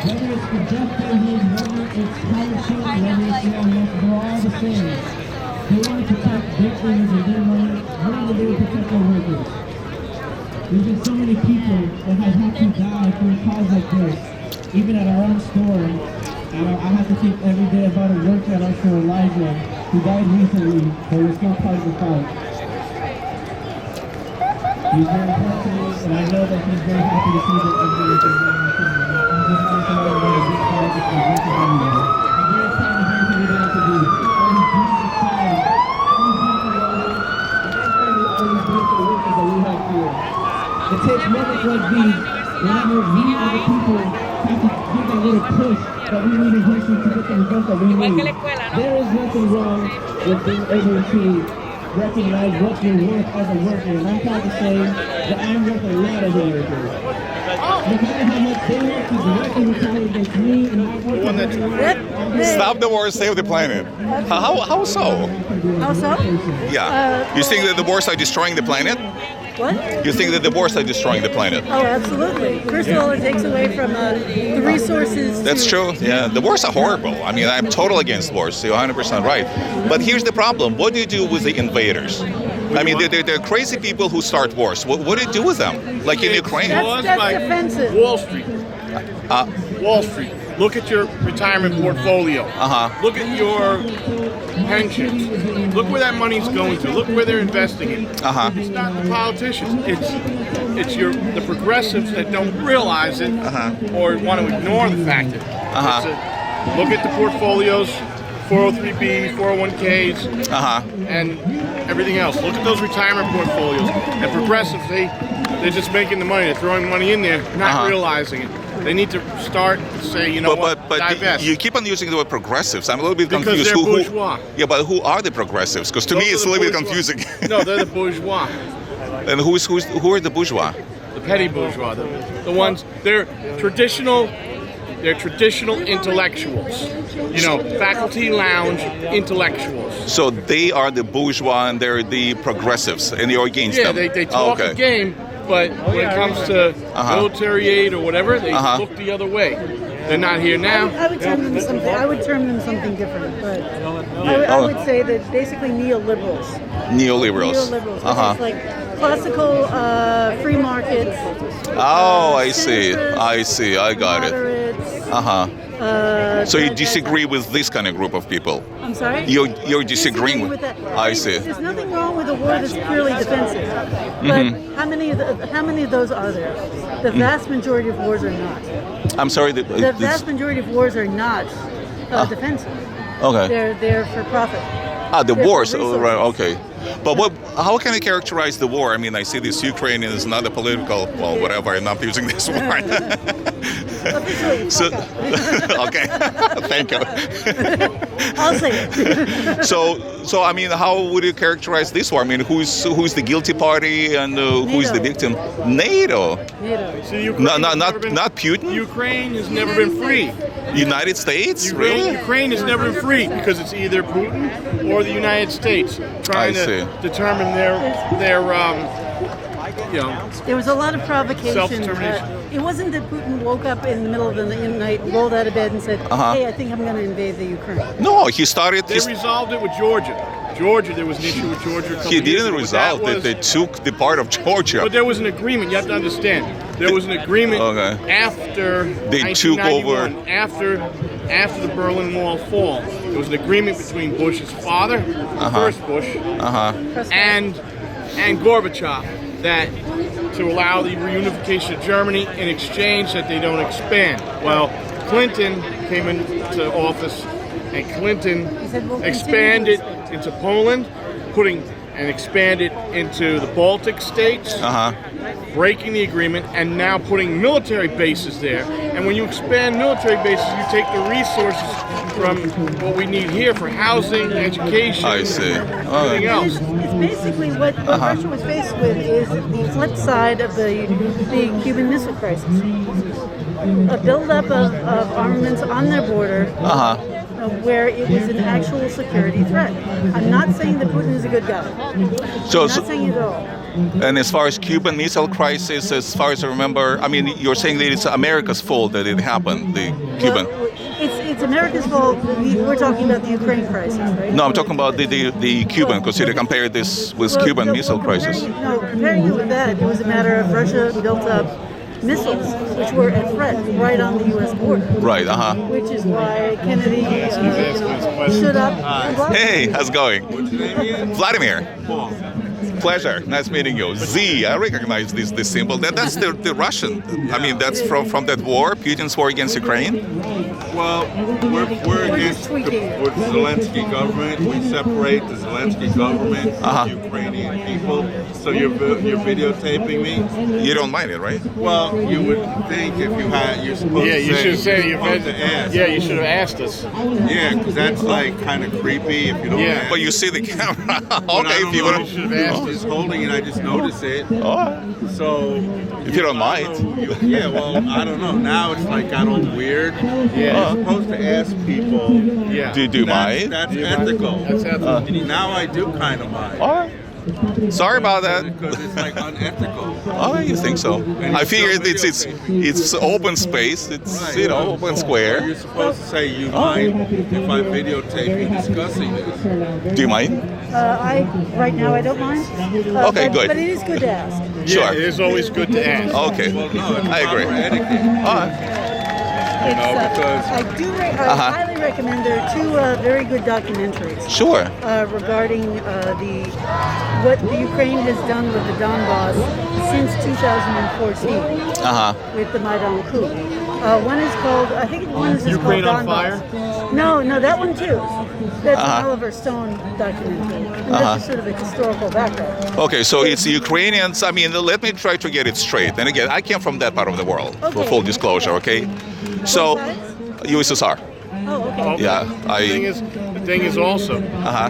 Whether it's the Jaffe, whether it's Kelton, whether it's they're all the same. They want to protect their things and their money more than they would protect their workers. There's been so many people that have had to die for a cause like this, even at our own store. I have to think every day about a worker at our store, Elijah, who died recently, but was still part of the fight. He's very important to me, and I know that he's very happy to see that everybody is doing the thing. I'm just going to know that a big part of the work of everyone. I'm very proud of everything we got to do. All these beautiful child, all these beautiful ladies, and all these beautiful workers that we have here. It takes moments like these, whenever we other people have to give that little push that we need in history to get the results that we need. There is nothing wrong with being able to recognize what you're worth as a worker, and I'm proud to say that I'm worth a lot as a worker. No matter how much they work to directly retaliate against me and my work. Stop the war, save the planet. How so? How so? Yeah. You think that the wars are destroying the planet? What? You think that the wars are destroying the planet? Oh, absolutely. First of all, it takes away from the resources. That's true. Yeah, the wars are horrible. I mean, I'm totally against wars. So you're 100% right. But here's the problem. What do you do with the invaders? I mean, they're crazy people who start wars. What do you do with them? Like in Ukraine? That's defensive. Wall Street. Wall Street. Look at your retirement portfolio. Look at your pensions. Look where that money's going to. Look where they're investing it. It's not the politicians. It's the progressives that don't realize it or want to ignore the fact that look at the portfolios, 403b, 401ks, and everything else. Look at those retirement portfolios. And progressives, they're just making the money. They're throwing money in there, not realizing it. They need to start to say, but divest. You keep on using the word progressives. I'm a little bit confused. Because they're bourgeois. Yeah, but who are the progressives? Because to me it's a little bit confusing. No, they're the bourgeois. And who are the bourgeois? The petty bourgeois. The ones, they're traditional intellectuals. Faculty lounge intellectuals. So they are the bourgeois and they're the progressives, and you're against them. Yeah, they talk a game, but when it comes to military aid or whatever, they look the other way. They're not here now. I would term them something different, but I would say that basically neoliberals. Neoliberals. It's like classical free markets. Oh, I see. I got it. Moderates. So you disagree with this kind of group of people? I'm sorry? You're disagreeing with that. I see. There's nothing wrong with a war that's purely defensive. But how many of those are there? The vast majority of wars are not. I'm sorry. The vast majority of wars are not defensive. Okay. They're there for profit. The wars. Right. Okay. But how can I characterize the war? I mean, I see this Ukraine is not a political, whatever, I'm not using this word. So, okay, thank you. I'll say it. So I mean, how would you characterize this war? I mean, who's the guilty party and who's the victim? NATO. So Ukraine not Putin. Ukraine has never been free. United States? Really? Ukraine has never been free because it's either Putin or the United States trying to determine their There was a lot of provocation. Self-determination. It wasn't that Putin woke up in the middle of the night, rolled out of bed, and said, "Hey, I think I'm going to invade the Ukraine." No, he started. They resolved it with Georgia. There was an issue with Georgia. He didn't resolve it. They took the part of Georgia. But there was an agreement. You have to understand. There was an agreement after they took over. After the Berlin Wall fall. There was an agreement between Bush's father, first Bush, and Gorbachev that to allow the reunification of Germany in exchange that they don't expand. Well, Clinton came into office, and Clinton expanded into Poland, expanded into the Baltic states, breaking the agreement, and now putting military bases there. And when you expand military bases, you take the resources from what we need here for housing, education, everything else. It's basically what Russia was faced with is the flip side of the Cuban Missile Crisis. A buildup of armaments on their border where it was an actual security threat. I'm not saying that Putin is a good guy. I'm not saying it at all. And as far as Cuban Missile Crisis, as far as I remember, I mean, you're saying that it's America's fault that it happened, the Cuban. Well, it's America's fault. We're talking about the Ukraine crisis, right? No, I'm talking about the Cuban, because you compare this with Cuban Missile Crisis. Comparing it with that, it was a matter of Russia built up missiles, which were at threat right on the U.S. border. Right, Which is why Kennedy stood up and blocked. Hey, how's it going? What's your name again? Vladimir. Paul. Pleasure. Nice meeting you. Z. I recognize this symbol. That's the Russian. I mean, that's from that war, Putin's war against Ukraine. Well, we're against just tweaking it. with the Zelensky government. We separate the Zelensky government from the Ukrainian people. So you're videotaping me? You don't mind it, right? Well, you would think if you're supposed Yeah, to you should say you're supposed to ask. Yeah, you should have asked us. Yeah, because that's like kind of creepy if you don't ask. But you see the camera. But I Okay, don't if you know, want you should have asked. He's holding it. I just noticed it. So if you don't mind. Yeah, well, I don't know. Now it's like got all weird. Yeah, you're supposed to ask people. Yeah. Do you mind? That's ethical. That's ethical. Now I do kind of mind. All right. Sorry about that. Because it's like unethical. Oh, you think so? I figured it's open space. It's open square. You're supposed to say you mind if I videotape you discussing this. Do you mind? Right now, I don't mind. Okay, good. But it is good to ask. Sure. Yeah, it is always good to ask. Okay. Well, no, it's I agree. proper etiquette. All right. because I highly recommend. There are two very good documentaries. Sure. Regarding what the Ukraine has done with the Donbass since 2014 with the Maidan coup. One is called, I think one is Ukraine called on Donbass. Fire? No, that one too. That's an Oliver Stone documentary. And that's just sort of a historical background. Okay, so it's Ukrainians. I mean, let me try to get it straight. And again, I came from that part of the world, for Okay. full disclosure, okay? So, USSR. Oh, okay. Yeah, The thing is also,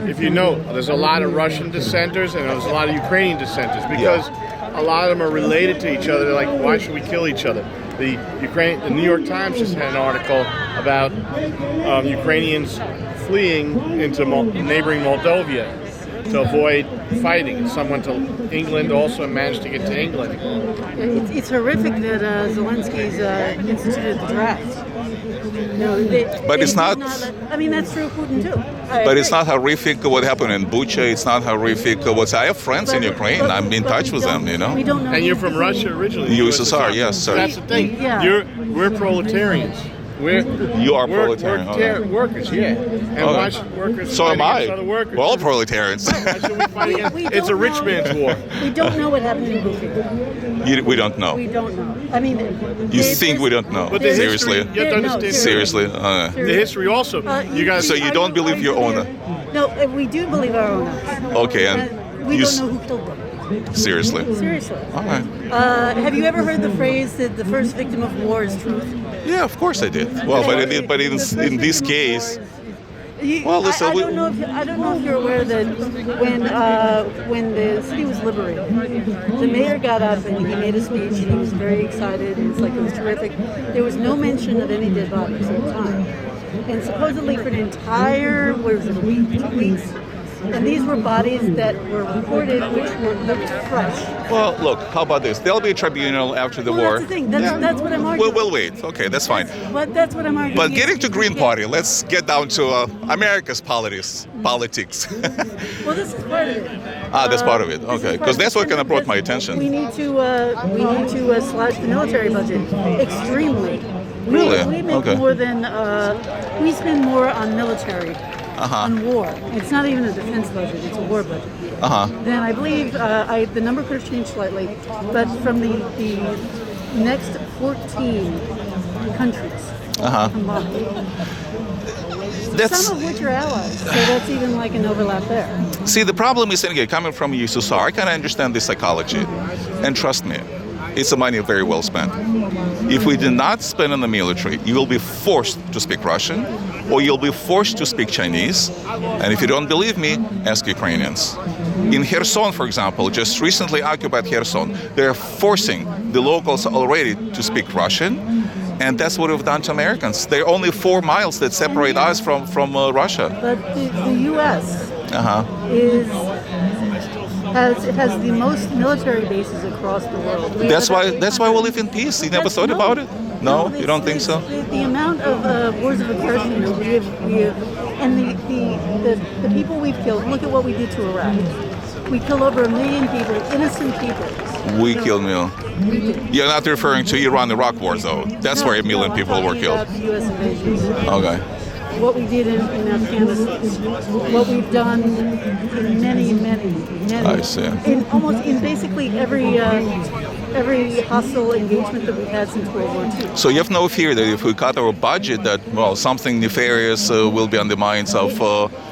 if you know, there's a lot of Russian dissenters and there's a lot of Ukrainian dissenters because a lot of them are related to each other. They're like, why should we kill each other? The New York Times just had an article about Ukrainians fleeing into neighboring Moldova to avoid fighting. Some went to England also and managed to get to England. It's horrific that Zelensky's instituted the draft. But it's not. I mean, that's true of Putin too. But it's not horrific what happened in Bucha. It's not horrific what's. I have friends in Ukraine. I'm in touch with them, you know. We don't know. And you're from Russia originally. USSR, yes, sir. That's the thing. Yeah. We're proletarians. You are proletarian. We're workers, yeah. And why should workers So fight am I. against other workers? We're all proletarians. Why should we fight against? We It's a don't rich know. man's war. We don't know what happened in Bucha. We don't know. We don't know. I mean, You think we don't know? But the Seriously? history, you have to understand. Seriously? The history also. You guys. So you don't believe your owner? No, we do believe our owners. Okay, and we you don't know who killed them. Seriously? Seriously. All right. Have you ever heard the phrase that the first victim of war is truth? Yeah, of course I did. Well, but in this case, well, listen, I don't know if you're aware that when the city was liberated, the mayor got up and he made a speech and he was very excited and it's like it was terrific. There was no mention of any dead bodies at the time. And supposedly for an entire, what was it, a week, 2 weeks, and these were bodies that were reported which looked fresh. well, look, how about this? There'll be a tribunal after the war. That's the thing. That's what I'm arguing. We'll wait. Okay, that's fine. But that's what I'm arguing. But getting to Green Party, let's get down to America's politics. Well, this is part of it. That's part of it. Okay, because that's what kind of brought my attention. We need to slash the military budget extremely. Really? We make Okay. more than we spend more on military, on war. It's not even a defense budget; it's a war budget. Then I believe the number could have changed slightly, but from the next 14 countries combined. Some of which are allies, so that's even like an overlap there. See, the problem is, again, coming from USSR, I kind of understand the psychology. And trust me, it's a money very well spent. If we do not spend on the military, you will be forced to speak Russian, or you'll be forced to speak Chinese. And if you don't believe me, ask Ukrainians. In Kherson, for example, just recently occupied Kherson, they're forcing the locals already to speak Russian. And that's what we've done to Americans. There are only 4 miles that separate us from Russia. But the U.S. is has the most military bases across the world. That's why we live in peace. You never thought about it? No, you don't think so? The amount of wars of aggression that we have, and the people we've killed. Look at what we did to Iraq. We killed over 1 million people, innocent people. We killed million. You're not referring to Iran-Iraq war, though. That's where 1 million people were killed. About the U.S. invasion. Okay. What we did in Afghanistan, what we've done in many, I see. in basically every hostile engagement that we've had since World War II. So you have no fear that if we cut our budget, that something nefarious will be on the minds of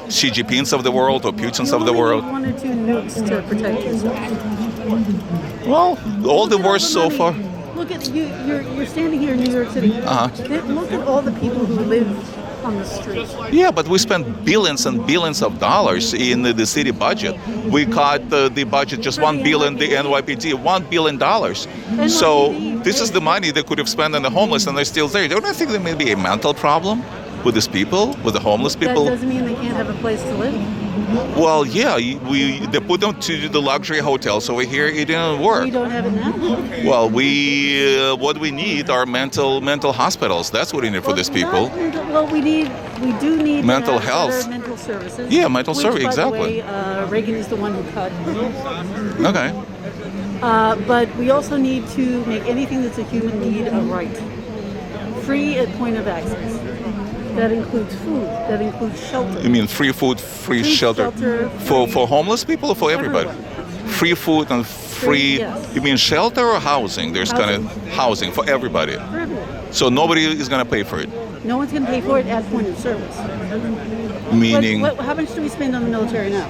Xi Jinping's of the world or Putin's of the world? You only need 1 or 2 nukes to protect yourself. Well, all the wars so far. Look at you. You're standing here in New York City. Look at all the people who live on the street. Yeah, but we spend billions and billions of dollars in the city budget. We cut the budget just $1 billion, the NYPD, $1 billion. So this is the money they could have spent on the homeless, and they're still there. Don't you think there may be a mental problem with these people, with the homeless people? That doesn't mean they can't have a place to live. Well, yeah, they put them to the luxury hotels over here. It didn't work. We don't have it now. Well, what we need are mental hospitals. That's what we need for these people. Well, we do need mental health, mental services. Yeah, mental service, exactly. By the way, Reagan is the one who cut. Okay. But we also need to make anything that's a human need a right, free at point of access. That includes food. That includes shelter. You mean free food, free shelter for homeless people or for everybody? Free food and free. Yes. You mean shelter or housing? There's kind of housing for everybody. For everybody. So nobody is going to pay for it. No one's going to pay for it at point of service. Meaning. How much do we spend on the military now?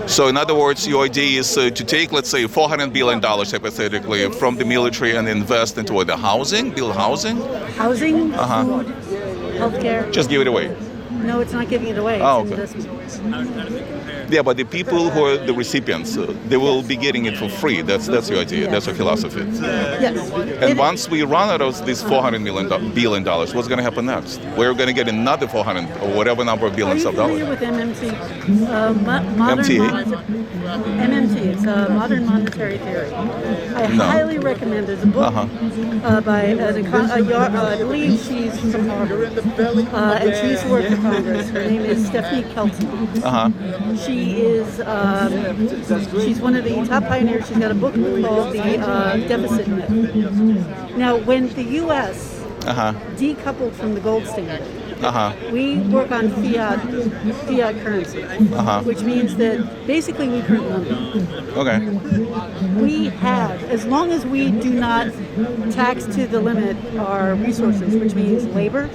So in other words, your idea is to take, let's say, $400 billion hypothetically from the military and invest into what, the housing, build housing? Housing, food, healthcare. Just give it away. No, it's not giving it away. It's investment. Yeah, but the people who are the recipients, they will be getting it for free. That's your idea. That's your philosophy. Yes. And once we run out of this $400 billion, what's going to happen next? We're going to get another 400 or whatever number of billions of dollars. Are you familiar with MMT? MMT. It's modern monetary theory. I highly recommend. There's a book by I believe she's from Harvard, and she used to work for Congress. Her name is Stephanie Kelton. She's one of the top pioneers. She's got a book called The Deficit Myth. Now, when the U.S. decoupled from the gold standard, we work on fiat currency, which means that basically we print money. Okay. We have, as long as we do not tax to the limit our resources, which means labor,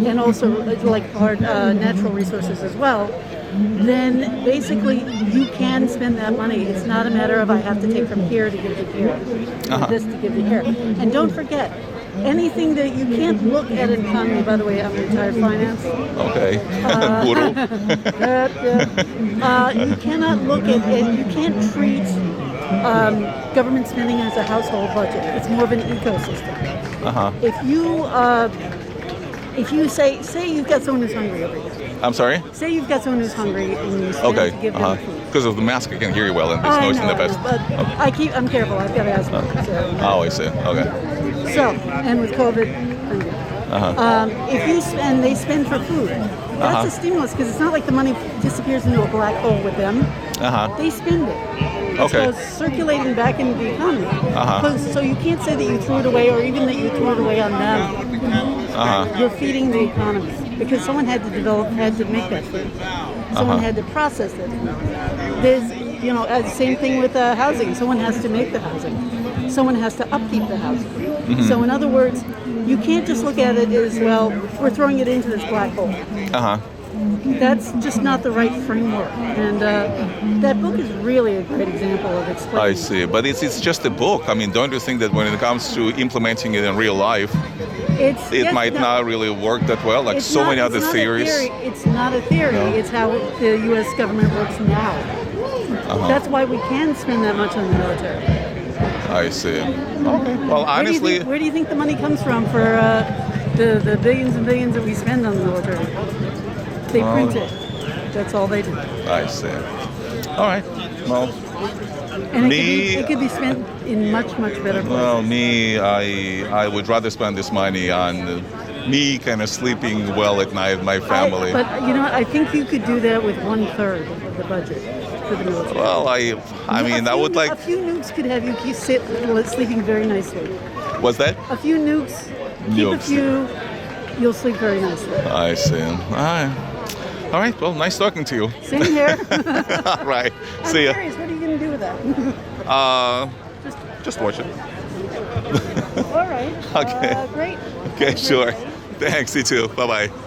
and also like our natural resources as well, then basically you can spend that money. It's not a matter of I have to take from here to give to here, or this to give to here. And don't forget, anything that you can't look at an economy, by the way, I'm retired finance. Okay. You cannot look at it, you can't treat government spending as a household budget. It's more of an ecosystem. If you say you've got someone who's hungry over here. I'm sorry? Say you've got someone who's hungry and you stand to give them food. Because of the mask, I can hear you well, and there's noise in the back. But I'm careful. I've got asthma. Oh, I see. Okay. So, and with COVID, if you spend, they spend for food. That's a stimulus because it's not like the money disappears into a black hole with them. They spend it. It goes circulating back into the economy. So you can't say that you threw it away, or even that you threw it away on them. You're feeding the economy because someone had to make that food. Someone had to process it. There's, same thing with housing. Someone has to make the housing. Someone has to upkeep the housing. So in other words, you can't just look at it as, well, we're throwing it into this black hole. That's just not the right framework. And that book is really a great example of explaining. I see. But it's just a book. I mean, don't you think that when it comes to implementing it in real life, it might not really work that well, like so many other theories? It's not a theory. No. It's how the U.S. government works now. That's why we can spend that much on the military. I see. Okay. Well, honestly... Where do you think the money comes from for the billions and billions that we spend on the military? They print it. That's all they do. I see. All right. Well, And Me- it could be spent in much, much better places. well, me, I would rather spend this money on me kind of sleeping well at night, my family. But you know what? I think you could do that with 1/3 of the budget for the military. Well, I mean, I would like. A few nukes could have you sleeping very nicely. What's that? A few nukes. Keep a Nukes. few. You'll sleep very nicely. I see. All right. Well, nice talking to you. Same here. All right. I'm See ya. curious. What are you going to do with that? Just watch it. All right. Okay. Great. Okay, sure. Thanks. You too. Bye bye.